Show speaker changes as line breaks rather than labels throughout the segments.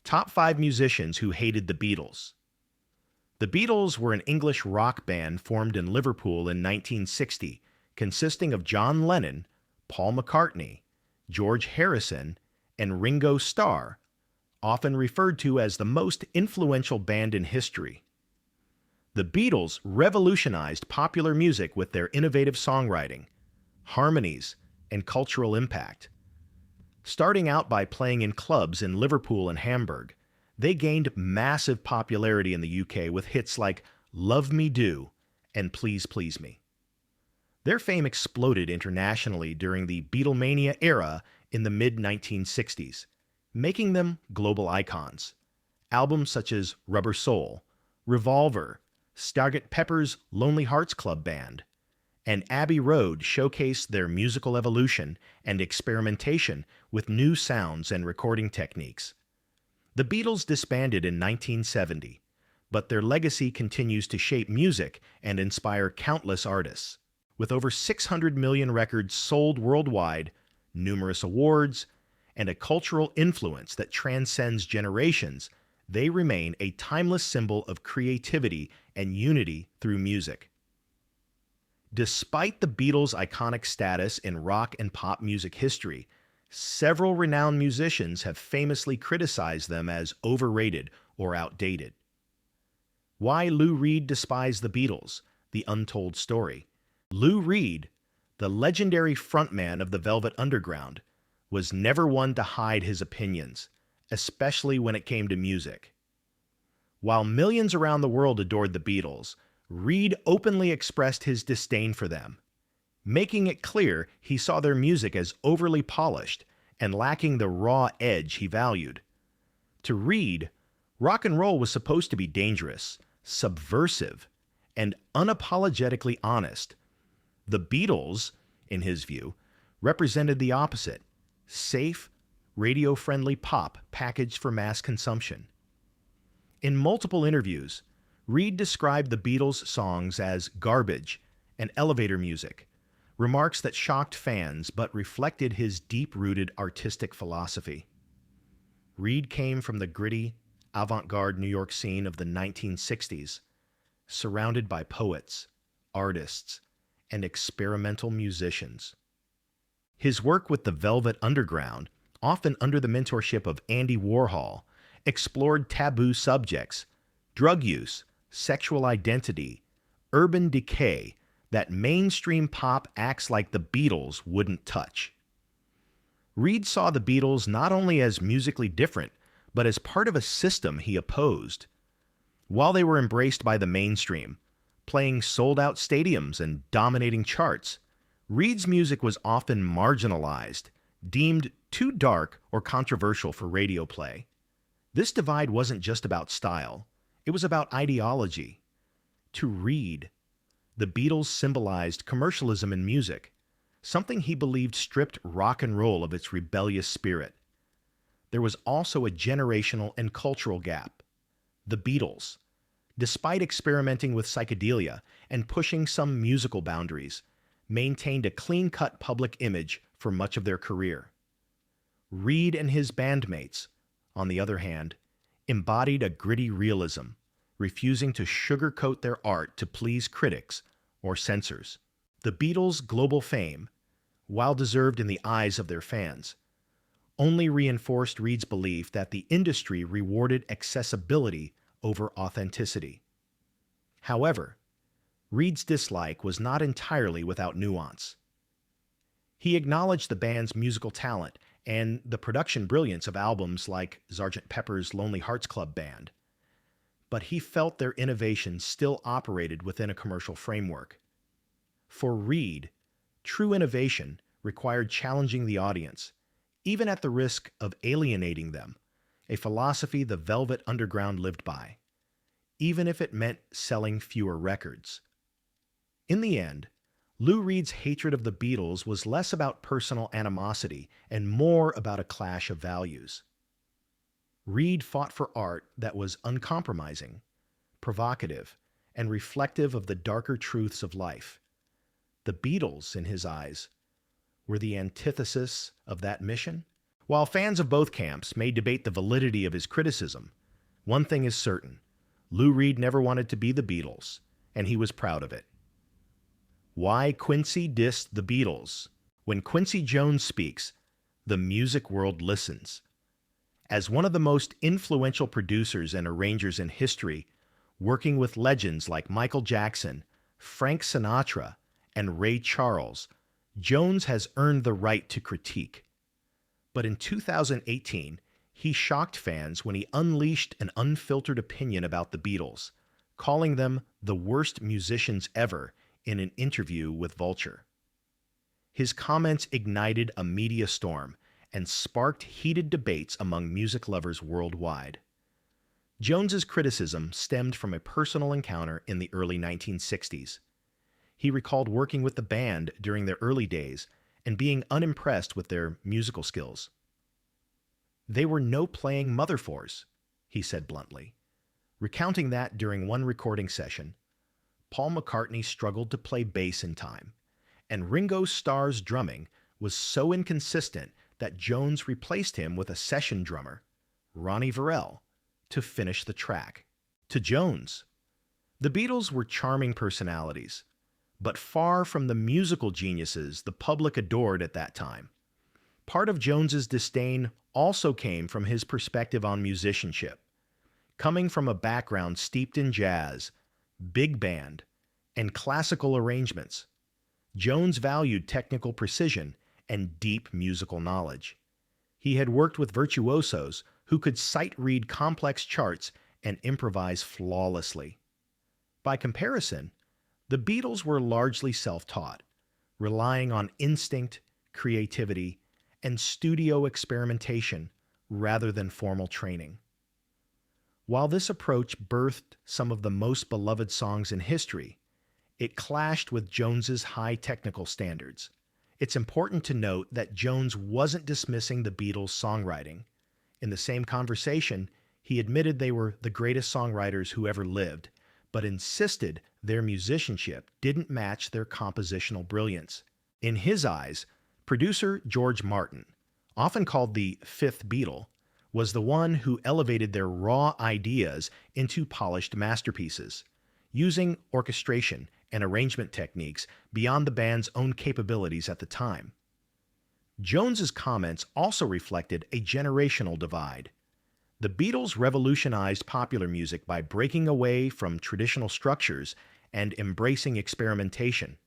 Top 5 musicians who hated the Beatles. The Beatles were an English rock band formed in Liverpool in 1960, consisting of John Lennon, Paul McCartney, George Harrison, and Ringo Starr, often referred to as the most influential band in history. The Beatles revolutionized popular music with their innovative songwriting, harmonies, and cultural impact. Starting out by playing in clubs in Liverpool and Hamburg, they gained massive popularity in the UK with hits like Love Me Do and Please Please Me. Their fame exploded internationally during the Beatlemania era in the mid-1960s, making them global icons. Albums such as Rubber Soul, Revolver, Sgt. Pepper's Lonely Hearts Club Band, and Abbey Road showcased their musical evolution and experimentation with new sounds and recording techniques. The Beatles disbanded in 1970, but their legacy continues to shape music and inspire countless artists. With over 600 million records sold worldwide, numerous awards, and a cultural influence that transcends generations, they remain a timeless symbol of creativity and unity through music. Despite the Beatles' iconic status in rock and pop music history, several renowned musicians have famously criticized them as overrated or outdated. Why Lou Reed despised the Beatles, the untold story. Lou Reed, the legendary frontman of the Velvet Underground, was never one to hide his opinions, especially when it came to music. While millions around the world adored the Beatles, Reed openly expressed his disdain for them, making it clear he saw their music as overly polished and lacking the raw edge he valued. To Reed, rock and roll was supposed to be dangerous, subversive, and unapologetically honest. The Beatles, in his view, represented the opposite: safe, radio-friendly pop packaged for mass consumption. In multiple interviews, Reed described the Beatles' songs as garbage and elevator music, remarks that shocked fans but reflected his deep-rooted artistic philosophy. Reed came from the gritty, avant-garde New York scene of the 1960s, surrounded by poets, artists, and experimental musicians. His work with the Velvet Underground, often under the mentorship of Andy Warhol, explored taboo subjects, drug use, sexual identity, urban decay that mainstream pop acts like the Beatles wouldn't touch. Reed saw the Beatles not only as musically different, but as part of a system he opposed. While they were embraced by the mainstream, playing sold-out stadiums and dominating charts, Reed's music was often marginalized, deemed too dark or controversial for radio play. This divide wasn't just about style, it was about ideology. To Reed, the Beatles symbolized commercialism in music, something he believed stripped rock and roll of its rebellious spirit. There was also a generational and cultural gap. The Beatles, despite experimenting with psychedelia and pushing some musical boundaries, maintained a clean-cut public image for much of their career. Reed and his bandmates, on the other hand, embodied a gritty realism, refusing to sugarcoat their art to please critics or censors. The Beatles' global fame, while deserved in the eyes of their fans, only reinforced Reed's belief that the industry rewarded accessibility over authenticity. However, Reed's dislike was not entirely without nuance. He acknowledged the band's musical talent and the production brilliance of albums like Sgt. Pepper's Lonely Hearts Club Band, but he felt their innovation still operated within a commercial framework. For Reed, true innovation required challenging the audience, even at the risk of alienating them, a philosophy the Velvet Underground lived by, even if it meant selling fewer records. In the end, Lou Reed's hatred of the Beatles was less about personal animosity and more about a clash of values. Reed fought for art that was uncompromising, provocative, and reflective of the darker truths of life. The Beatles, in his eyes, were the antithesis of that mission, While fans of both camps may debate the validity of his criticism, one thing is certain: Lou Reed never wanted to be the Beatles, and he was proud of it. Why Quincy dissed the Beatles? When Quincy Jones speaks, the music world listens. As one of the most influential producers and arrangers in history, working with legends like Michael Jackson, Frank Sinatra, and Ray Charles, Jones has earned the right to critique. But in 2018, he shocked fans when he unleashed an unfiltered opinion about the Beatles, calling them the worst musicians ever in an interview with Vulture. His comments ignited a media storm and sparked heated debates among music lovers worldwide. Jones's criticism stemmed from a personal encounter in the early 1960s. He recalled working with the band during their early days and being unimpressed with their musical skills. "They were no-playing mother-fours," he said bluntly, recounting that during one recording session, Paul McCartney struggled to play bass in time, and Ringo Starr's drumming was so inconsistent that Jones replaced him with a session drummer, Ronnie Verrell, to finish the track. To Jones, the Beatles were charming personalities, but far from the musical geniuses the public adored at that time. Part of Jones's disdain also came from his perspective on musicianship. Coming from a background steeped in jazz, big band, and classical arrangements, Jones valued technical precision and deep musical knowledge. He had worked with virtuosos who could sight-read complex charts and improvise flawlessly. By comparison, the Beatles were largely self-taught, relying on instinct, creativity, and studio experimentation rather than formal training. While this approach birthed some of the most beloved songs in history, it clashed with Jones's high technical standards. It's important to note that Jones wasn't dismissing the Beatles' songwriting. In the same conversation, he admitted they were the greatest songwriters who ever lived, but insisted their musicianship didn't match their compositional brilliance. In his eyes, producer George Martin, often called the fifth Beatle, was the one who elevated their raw ideas into polished masterpieces, using orchestration and arrangement techniques beyond the band's own capabilities at the time. Jones's comments also reflected a generational divide. The Beatles revolutionized popular music by breaking away from traditional structures and embracing experimentation.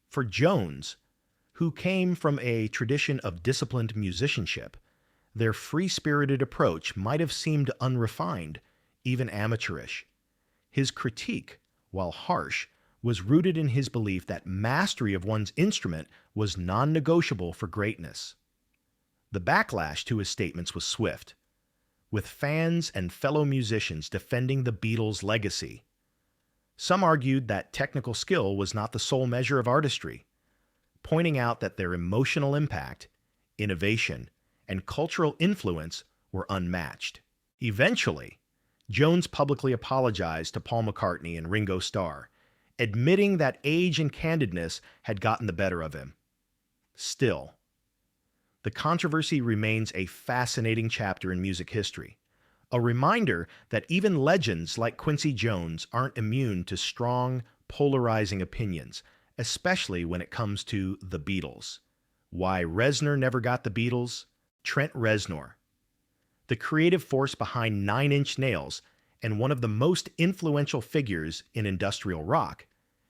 For Jones, who came from a tradition of disciplined musicianship, their free-spirited approach might have seemed unrefined, even amateurish. His critique, while harsh, was rooted in his belief that mastery of one's instrument was non-negotiable for greatness. The backlash to his statements was swift, with fans and fellow musicians defending the Beatles' legacy. Some argued that technical skill was not the sole measure of artistry, pointing out that their emotional impact, innovation, and cultural influence were unmatched. Eventually, Jones publicly apologized to Paul McCartney and Ringo Starr, admitting that age and candidness had gotten the better of him. Still, the controversy remains a fascinating chapter in music history, a reminder that even legends like Quincy Jones aren't immune to strong, polarizing opinions, especially when it comes to the Beatles. Why Reznor never got the Beatles? Trent Reznor, the creative force behind 9 Inch Nails and one of the most influential figures in industrial rock,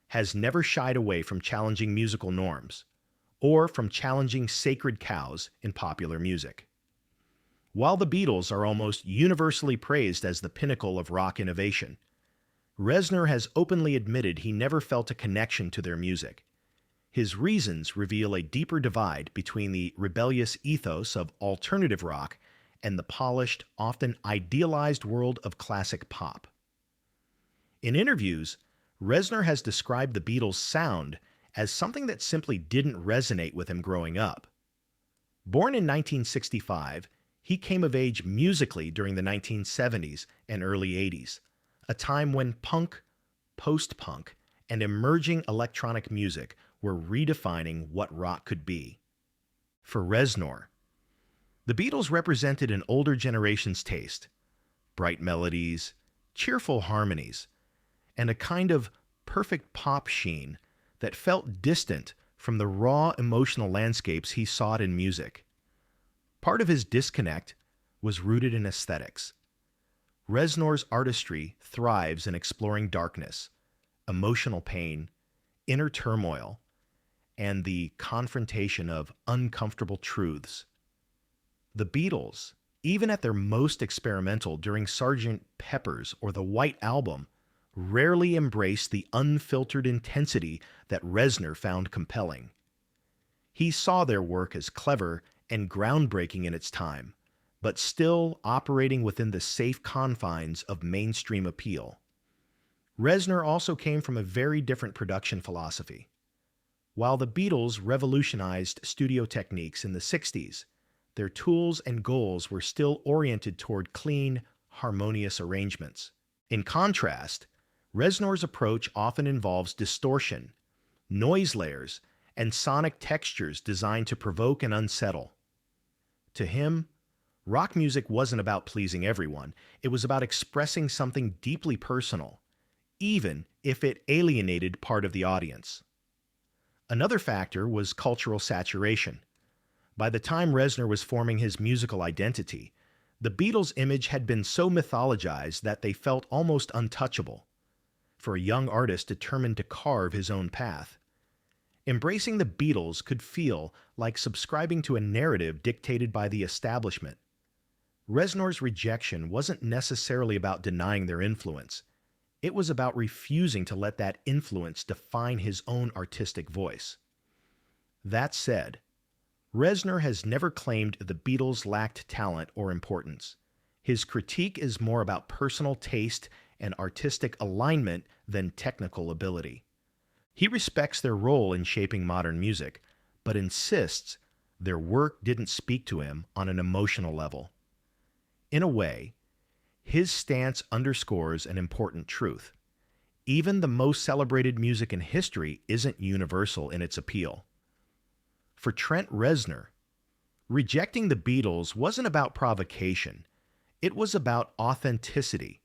has never shied away from challenging musical norms or from challenging sacred cows in popular music. While the Beatles are almost universally praised as the pinnacle of rock innovation, Reznor has openly admitted he never felt a connection to their music. His reasons reveal a deeper divide between the rebellious ethos of alternative rock and the polished, often idealized world of classic pop. In interviews, Reznor has described the Beatles' sound as something that simply didn't resonate with him growing up. Born in 1965, he came of age musically during the 1970s and early 80s, a time when punk, post-punk, and emerging electronic music were redefining what rock could be. For Reznor, The Beatles represented an older generation's taste: bright melodies, cheerful harmonies, and a kind of perfect pop sheen that felt distant from the raw emotional landscapes he sought in music. Part of his disconnect was rooted in aesthetics. Reznor's artistry thrives in exploring darkness, emotional pain, inner turmoil, and the confrontation of uncomfortable truths. The Beatles, even at their most experimental during Sgt. Pepper's or the White Album, rarely embraced the unfiltered intensity that Reznor found compelling. He saw their work as clever and groundbreaking in its time, but still operating within the safe confines of mainstream appeal. Reznor also came from a very different production philosophy. While the Beatles revolutionized studio techniques in the 60s, their tools and goals were still oriented toward clean, harmonious arrangements. In contrast, Reznor's approach often involves distortion, noise layers, and sonic textures designed to provoke and unsettle. To him, rock music wasn't about pleasing everyone. It was about expressing something deeply personal, even if it alienated part of the audience. Another factor was cultural saturation. By the time Reznor was forming his musical identity, the Beatles' image had been so mythologized that they felt almost untouchable. For a young artist determined to carve his own path, embracing the Beatles could feel like subscribing to a narrative dictated by the establishment. Reznor's rejection wasn't necessarily about denying their influence. It was about refusing to let that influence define his own artistic voice. That said, Reznor has never claimed the Beatles lacked talent or importance. His critique is more about personal taste and artistic alignment than technical ability. He respects their role in shaping modern music, but insists their work didn't speak to him on an emotional level. In a way, his stance underscores an important truth. Even the most celebrated music in history isn't universal in its appeal. For Trent Reznor, rejecting the Beatles wasn't about provocation. It was about authenticity.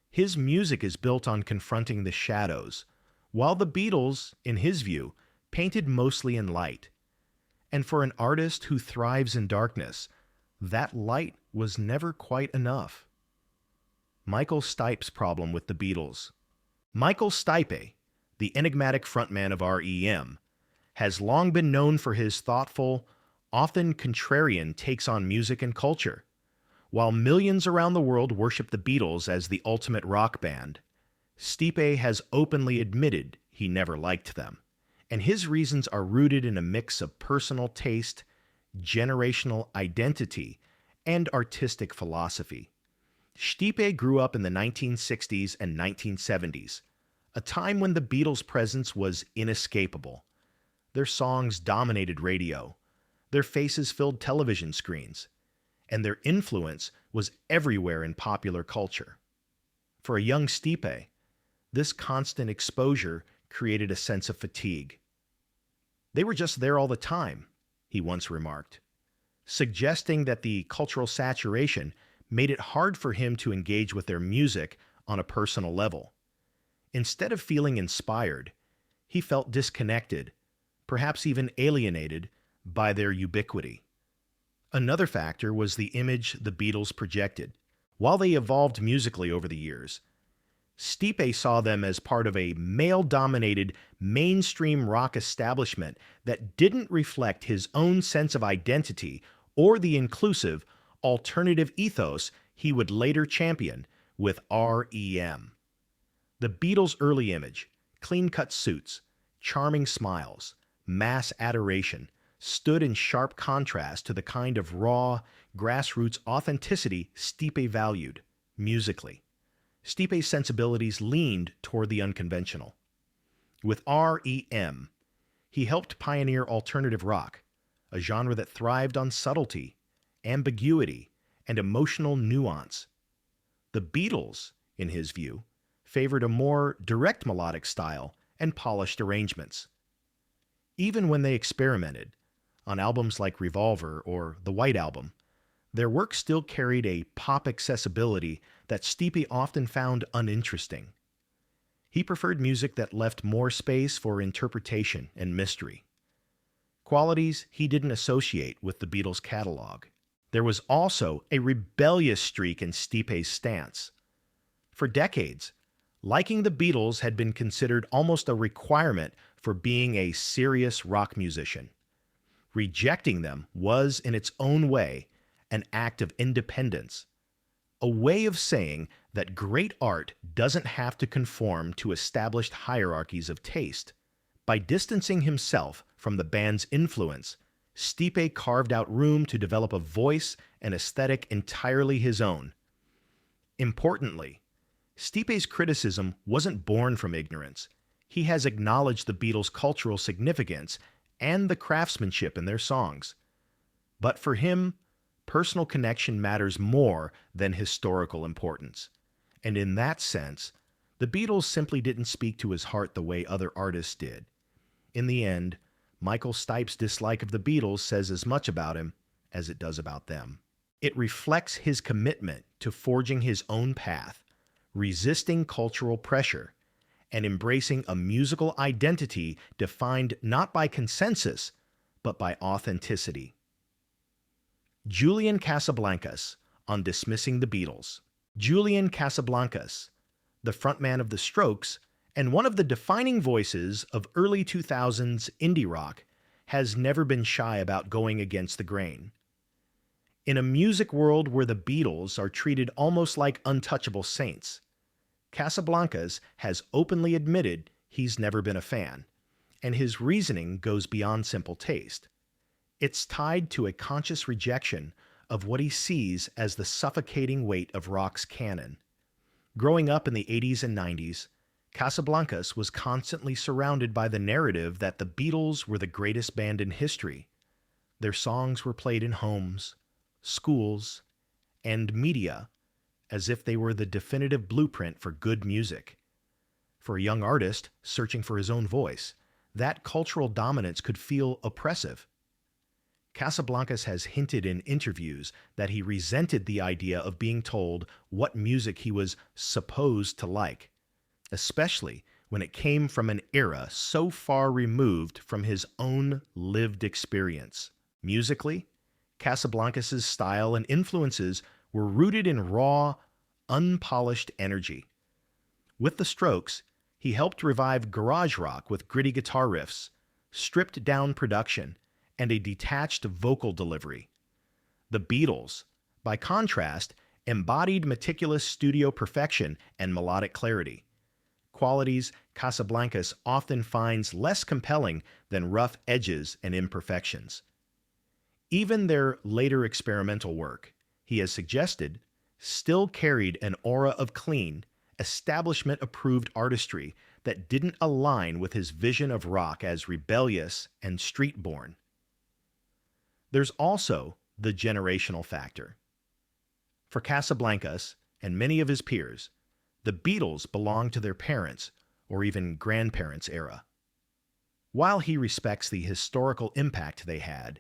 His music is built on confronting the shadows, while the Beatles, in his view, painted mostly in light. And for an artist who thrives in darkness, that light was never quite enough. Michael Stipe's problem with the Beatles. Michael Stipe, the enigmatic frontman of REM, has long been known for his thoughtful, often contrarian takes on music and culture. While millions around the world worship the Beatles as the ultimate rock band, Stipe has openly admitted he never liked them, and his reasons are rooted in a mix of personal taste, generational identity, and artistic philosophy. Stipe grew up in the 1960s and 1970s, a time when the Beatles' presence was inescapable. Their songs dominated radio, their faces filled television screens, and their influence was everywhere in popular culture. For a young Stipe, this constant exposure created a sense of fatigue. "They were just there all the time," he once remarked, suggesting that the cultural saturation made it hard for him to engage with their music on a personal level. Instead of feeling inspired, he felt disconnected, perhaps even alienated, by their ubiquity. Another factor was the image the Beatles projected. While they evolved musically over the years, Stipe saw them as part of a male-dominated mainstream rock establishment that didn't reflect his own sense of identity or the inclusive, alternative ethos he would later champion with REM. The Beatles' early image, clean-cut suits, charming smiles, mass adoration, stood in sharp contrast to the kind of raw, grassroots authenticity Stipe valued, musically. Stipe's sensibilities leaned toward the unconventional. With REM, he helped pioneer alternative rock, a genre that thrived on subtlety, ambiguity, and emotional nuance. The Beatles, in his view, favored a more direct melodic style and polished arrangements. Even when they experimented, on albums like Revolver or The White Album, Their work still carried a pop accessibility that Stipe often found uninteresting. He preferred music that left more space for interpretation and mystery, qualities he didn't associate with the Beatles' catalog. There was also a rebellious streak in Stipe's stance. For decades, liking the Beatles had been considered almost a requirement for being a serious rock musician. Rejecting them was, in its own way, an act of independence, a way of saying that great art doesn't have to conform to established hierarchies of taste. By distancing himself from the band's influence, Stipe carved out room to develop a voice and aesthetic entirely his own. Importantly, Stipe's criticism wasn't born from ignorance. He has acknowledged the Beatles' cultural significance and the craftsmanship in their songs. But for him, personal connection matters more than historical importance. And in that sense, the Beatles simply didn't speak to his heart the way other artists did. In the end, Michael Stipe's dislike of the Beatles says as much about him as it does about them. It reflects his commitment to forging his own path, resisting cultural pressure, and embracing a musical identity defined not by consensus, but by authenticity. Julian Casablancas on dismissing the Beatles. Julian Casablancas, the frontman of The Strokes and one of the defining voices of early 2000s indie rock, has never been shy about going against the grain. In a music world where the Beatles are treated almost like untouchable saints, Casablancas has openly admitted he's never been a fan, and his reasoning goes beyond simple taste. It's tied to a conscious rejection of what he sees as the suffocating weight of rock's canon. Growing up in the 80s and 90s, Casablancas was constantly surrounded by the narrative that the Beatles were the greatest band in history. Their songs were played in homes, schools, and media as if they were the definitive blueprint for good music. For a young artist searching for his own voice, that cultural dominance could feel oppressive. Casablancas has hinted in interviews that he resented the idea of being told what music he was supposed to like, especially when it came from an era so far removed from his own lived experience. Musically, Casablancas' style and influences were rooted in raw, unpolished energy. With The Strokes, he helped revive garage rock with gritty guitar riffs, stripped-down production, and a detached vocal delivery. The Beatles, by contrast, embodied meticulous studio perfection and melodic clarity, qualities Casablancas often finds less compelling than rough edges and imperfections. Even their later experimental work, he has suggested, still carried an aura of clean, establishment-approved artistry that didn't align with his vision of rock as rebellious and street-born. There's also the generational factor. For Casablancas and many of his peers, the Beatles belonged to their parents' or even grandparents' era. While he respects the historical impact they had,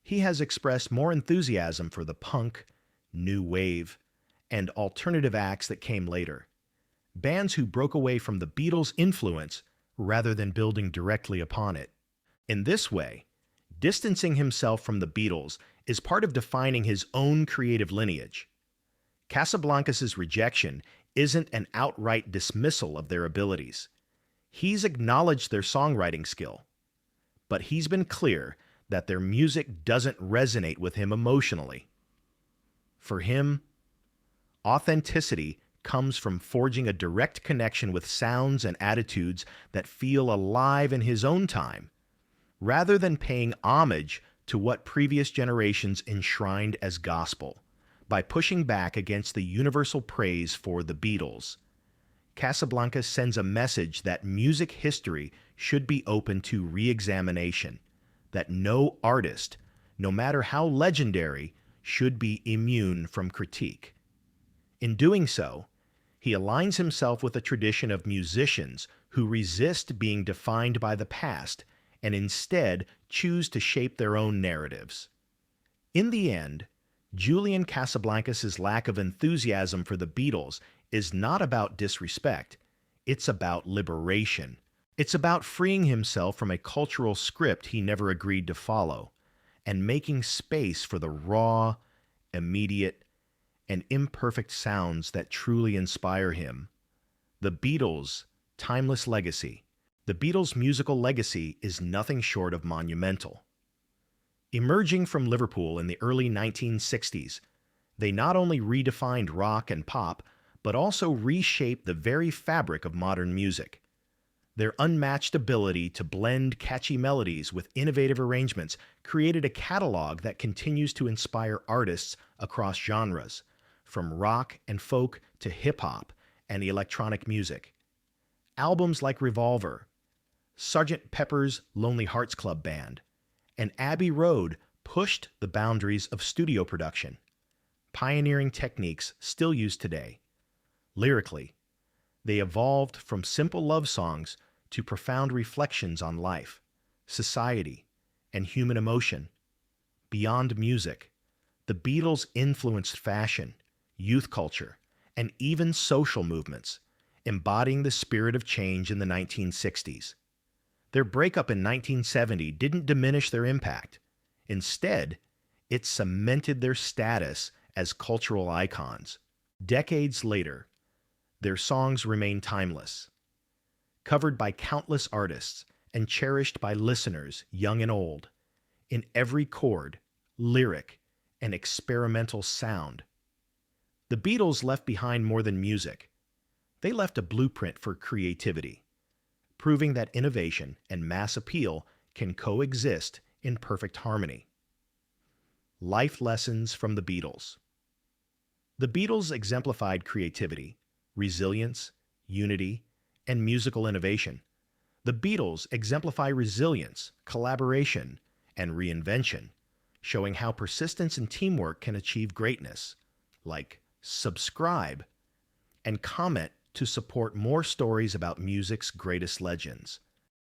he has expressed more enthusiasm for the punk, new wave, and alternative acts that came later, bands who broke away from the Beatles' influence rather than building directly upon it. In this way, distancing himself from the Beatles is part of defining his own creative lineage. Casablancas' rejection isn't an outright dismissal of their abilities. He's acknowledged their songwriting skill, but he's been clear that their music doesn't resonate with him emotionally. For him, authenticity comes from forging a direct connection with sounds and attitudes that feel alive in his own time, rather than paying homage to what previous generations enshrined as gospel. By pushing back against the universal praise for the Beatles, Casablancas sends a message that music history should be open to re-examination, that no artist, no matter how legendary, should be immune from critique. In doing so, he aligns himself with a tradition of musicians who resist being defined by the past and instead choose to shape their own narratives. In the end, Julian Casablancas' lack of enthusiasm for the Beatles is not about disrespect, it's about liberation. It's about freeing himself from a cultural script he never agreed to follow and making space for the raw, immediate, and imperfect sounds that truly inspire him. The Beatles' timeless legacy. The Beatles' musical legacy is nothing short of monumental. Emerging from Liverpool in the early 1960s, they not only redefined rock and pop, but also reshaped the very fabric of modern music. Their unmatched ability to blend catchy melodies with innovative arrangements created a catalog that continues to inspire artists across genres, from rock and folk to hip-hop and electronic music. Albums like Revolver, Sgt. Pepper's Lonely Hearts Club Band, and Abbey Road pushed the boundaries of studio production, pioneering techniques still used today. Lyrically, they evolved from simple love songs to profound reflections on life, society, and human emotion. Beyond music, the Beatles influenced fashion, youth culture, and even social movements, embodying the spirit of change in the 1960s. Their breakup in 1970 didn't diminish their impact. Instead, it cemented their status as cultural icons. Decades later, their songs remain timeless, covered by countless artists and cherished by listeners young and old, in every chord, lyric, and experimental sound. The Beatles left behind more than music. They left a blueprint for creativity, proving that innovation and mass appeal can coexist in perfect harmony. Life lessons from the Beatles. The Beatles exemplified creativity, resilience, unity, and musical innovation. The Beatles exemplify resilience, collaboration, and reinvention, showing how persistence and teamwork can achieve greatness. Like, subscribe and comment to support more stories about music's greatest legends.